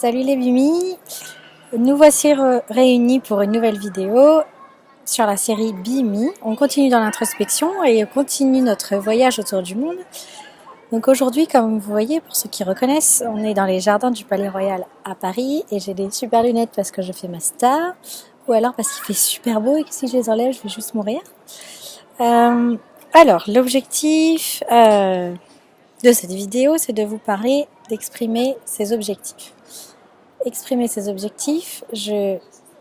Salut les Bimis, nous voici réunis pour une nouvelle vidéo sur la série Bimi. On continue dans l'introspection et on continue notre voyage autour du monde. Donc aujourd'hui, comme vous voyez, pour ceux qui reconnaissent, on est dans les jardins du Palais Royal à Paris et j'ai des super lunettes parce que je fais ma star ou alors parce qu'il fait super beau et que si je les enlève, je vais juste mourir. Alors, l'objectif de cette vidéo, c'est de vous parler d'exprimer ses objectifs. Exprimer ses objectifs, je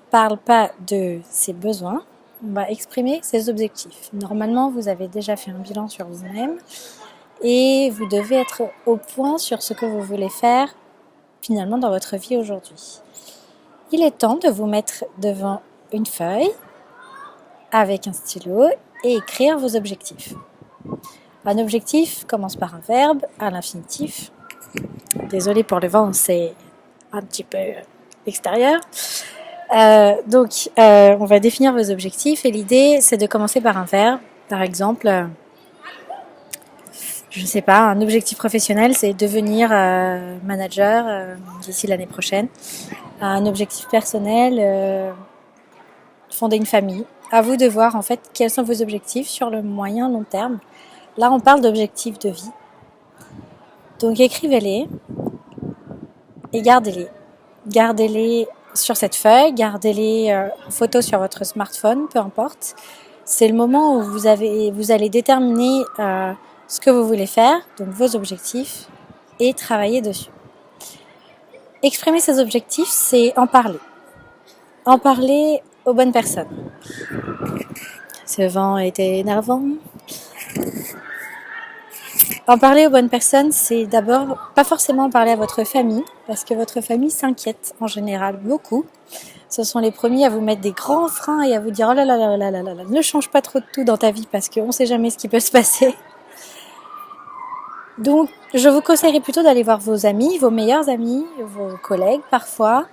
parle pas de ses besoins, on va exprimer ses objectifs. Normalement, vous avez déjà fait un bilan sur vous-même et vous devez être au point sur ce que vous voulez faire finalement dans votre vie aujourd'hui. Il est temps de vous mettre devant une feuille avec un stylo et écrire vos objectifs. Un objectif commence par un verbe à l'infinitif. Désolée pour le vent, c'est un petit peu extérieur. Donc, on va définir vos objectifs et l'idée, c'est de commencer par un verbe. Par exemple, je ne sais pas, un objectif professionnel, c'est devenir manager d'ici l'année prochaine. Un objectif personnel, fonder une famille. À vous de voir en fait quels sont vos objectifs sur le moyen long terme. Là, on parle d'objectifs de vie. Donc, écrivez-les et gardez-les. Gardez-les sur cette feuille, gardez-les en photo sur votre smartphone, peu importe. C'est le moment où vous allez déterminer ce que vous voulez faire, donc vos objectifs, et travailler dessus. Exprimer ses objectifs, c'est en parler. En parler aux bonnes personnes. Ce vent était énervant. En parler aux bonnes personnes, c'est d'abord pas forcément en parler à votre famille, parce que votre famille s'inquiète en général beaucoup. Ce sont les premiers à vous mettre des grands freins et à vous dire oh là là là là là là, ne change pas trop de tout dans ta vie parce qu'on ne sait jamais ce qui peut se passer. Donc, je vous conseillerais plutôt d'aller voir vos amis, vos meilleurs amis, vos collègues parfois,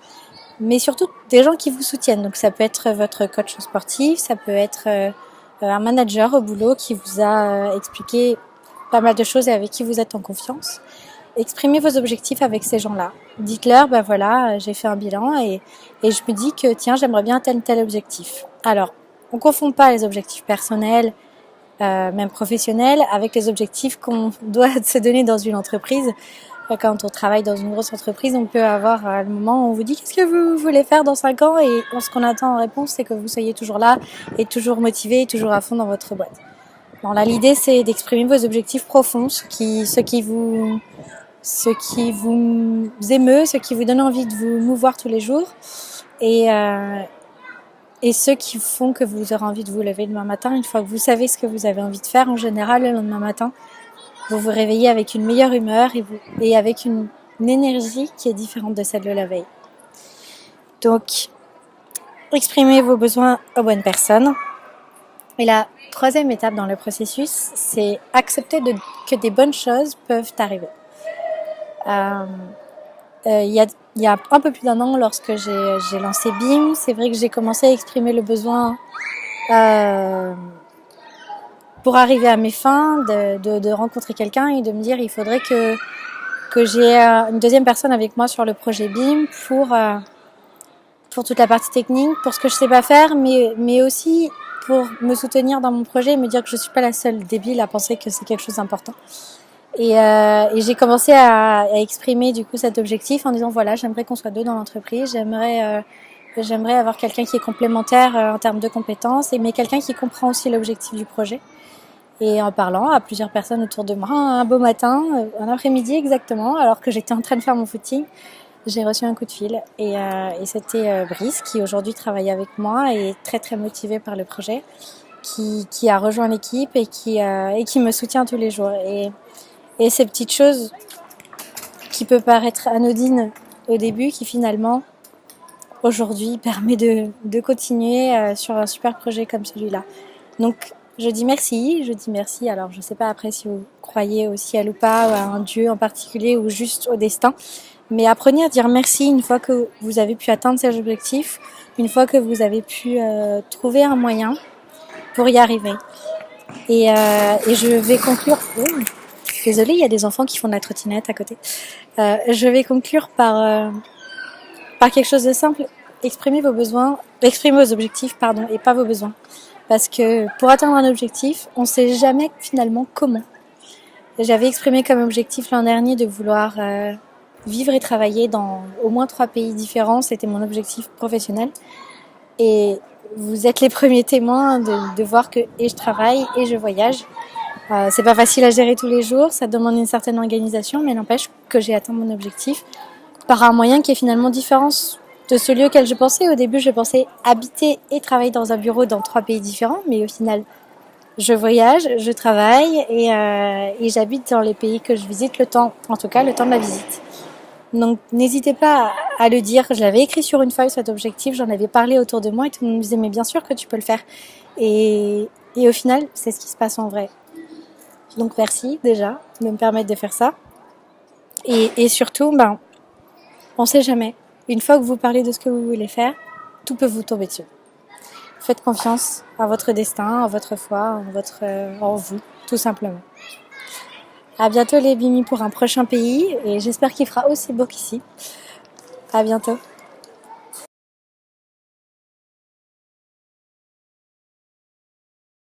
mais surtout des gens qui vous soutiennent. Donc, ça peut être votre coach sportif, ça peut être un manager au boulot qui vous a expliqué pas mal de choses et avec qui vous êtes en confiance. Exprimez vos objectifs avec ces gens-là. Dites-leur, ben voilà, j'ai fait un bilan et je me dis que tiens, j'aimerais bien tel objectif. Alors, on confond pas les objectifs personnels, même professionnels, avec les objectifs qu'on doit se donner dans une entreprise. Quand on travaille dans une grosse entreprise, on peut avoir le moment où on vous dit qu'est-ce que vous voulez faire dans 5 ans et ce qu'on attend en réponse, c'est que vous soyez toujours là et toujours motivé et toujours à fond dans votre boîte. Bon, là, l'idée, c'est d'exprimer vos objectifs profonds, ce qui vous émeut, ce qui vous donne envie de vous mouvoir tous les jours et ceux qui font que vous aurez envie de vous lever demain matin. Une fois que vous savez ce que vous avez envie de faire, en général, le lendemain matin, vous vous réveillez avec une meilleure humeur et avec une énergie qui est différente de celle de la veille. Donc, exprimez vos besoins aux bonnes personnes. Et la troisième étape dans le processus, c'est accepter que des bonnes choses peuvent arriver. Il y a un peu plus d'un an, lorsque j'ai lancé BIM, c'est vrai que j'ai commencé à exprimer le besoin pour arriver à mes fins, de rencontrer quelqu'un et de me dire il faudrait que j'ai une deuxième personne avec moi sur le projet BIM pour toute la partie technique, pour ce que je sais pas faire, mais aussi pour me soutenir dans mon projet et me dire que je suis pas la seule débile à penser que c'est quelque chose d'important. Et j'ai commencé à exprimer du coup cet objectif en disant voilà, j'aimerais qu'on soit deux dans l'entreprise, j'aimerais avoir quelqu'un qui est complémentaire en termes de compétences, mais quelqu'un qui comprend aussi l'objectif du projet. Et en parlant à plusieurs personnes autour de moi, un beau matin, un après-midi exactement, alors que j'étais en train de faire mon footing, j'ai reçu un coup de fil et c'était Brice qui aujourd'hui travaille avec moi et est très très motivé par le projet, qui a rejoint l'équipe et qui me soutient tous les jours. Et ces petites choses qui peuvent paraître anodines au début, qui finalement aujourd'hui permet de continuer sur un super projet comme celui-là. Donc je dis merci. Alors je sais pas après si vous croyez au ciel ou pas, ou à un dieu en particulier ou juste au destin. Mais apprenez à dire merci une fois que vous avez pu atteindre ces objectifs, une fois que vous avez pu trouver un moyen pour y arriver. Et je vais conclure. Désolée, il y a des enfants qui font de la trottinette à côté. Je vais conclure par par quelque chose de simple, exprimez vos objectifs, et pas vos besoins. Parce que pour atteindre un objectif, on ne sait jamais finalement comment. J'avais exprimé comme objectif l'an dernier de vouloir vivre et travailler dans au moins 3 pays différents. C'était mon objectif professionnel. Et vous êtes les premiers témoins de voir que et je travaille et je voyage. C'est pas facile à gérer tous les jours, ça demande une certaine organisation, mais n'empêche que j'ai atteint mon objectif par un moyen qui est finalement différent de celui auquel je pensais. Au début, je pensais habiter et travailler dans un bureau dans 3 pays différents, mais au final, je voyage, je travaille et j'habite dans les pays que je visite en tout cas le temps de la visite. Donc n'hésitez pas à le dire. Je l'avais écrit sur une feuille cet objectif, j'en avais parlé autour de moi et tout le monde me disait mais bien sûr que tu peux le faire. Et au final, c'est ce qui se passe en vrai. Donc merci déjà de me permettre de faire ça. Et surtout, on sait jamais. Une fois que vous parlez de ce que vous voulez faire, tout peut vous tomber dessus. Faites confiance à votre destin, à votre foi, en vous, tout simplement. À bientôt les Bimi pour un prochain pays et j'espère qu'il fera aussi beau qu'ici. À bientôt.